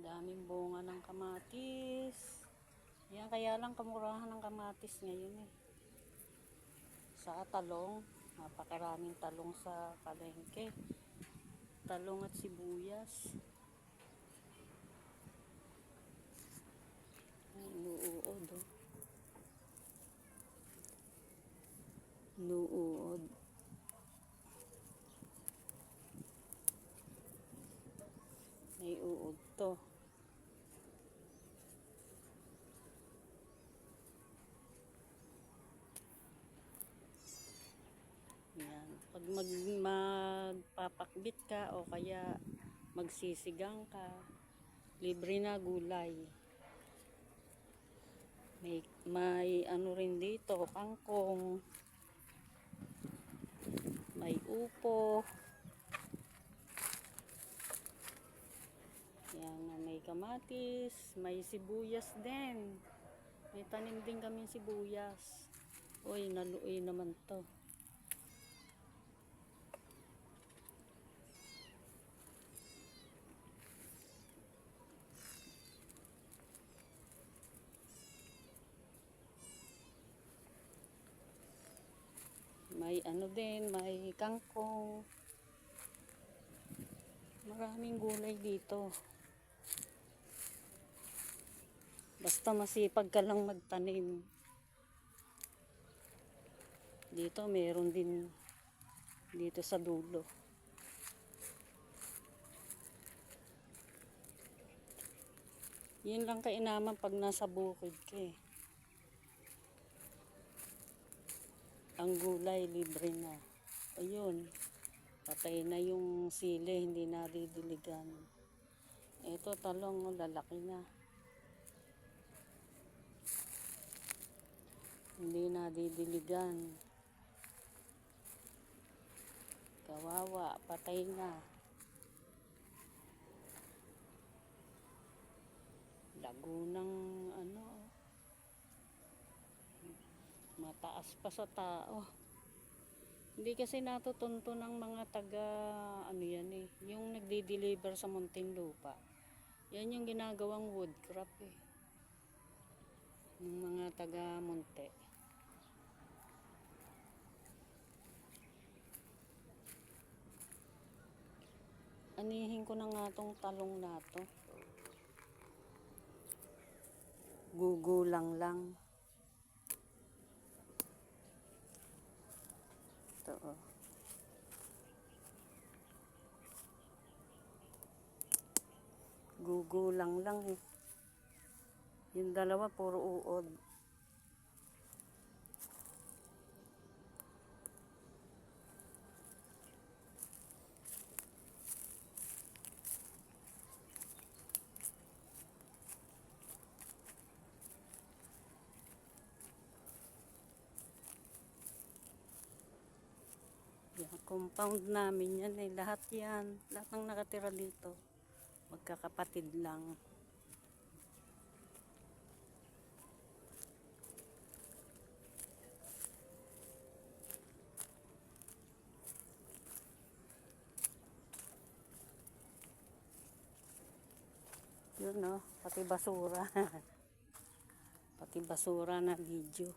Daming bunga ng kamatis. Yan, kaya lang kamurahan ng kamatis ngayon eh. Sa talong, napakaraming talong sa palengke. Talong at sibuyas. Nuuod oh. Nuuod. May uod to. Yan. Pag magpapakbit ka o kaya magsisigang ka, libre na gulay. May ano rin dito, kangkong, may upo. Yan, may kamatis, may sibuyas din. May tanim din kami sibuyas. Uy, naluoy naman to. May ano din, may kangkong. Maraming gulay dito. Basta masipag ka lang magtanim. Dito meron din dito sa dulo. Yun lang kainaman pag nasa bukid ka eh. Ang gulay libre na. Ayun. Patay na yung sili, hindi na didiligan. Ito talong, lalaki na. Hindi na didiligan. Kawawa, patay na. Lagunang ano, mataas pa sa tao. Hindi kasi natutunto ng mga taga ano yan eh, yung nagdi-deliver sa Muntinlupa. Yan yung ginagawang woodcraft eh. Yung mga taga Munte. Anihin ko na nga tong talong na to. Gugulang lang. Ito oh. Gugulang lang eh. Yung dalawa puro uod. Yan, compound namin yan eh. Lahat yan. Lahat ng nakatira dito. Magkakapatid lang. Yun no, pati basura. Pati basura na video.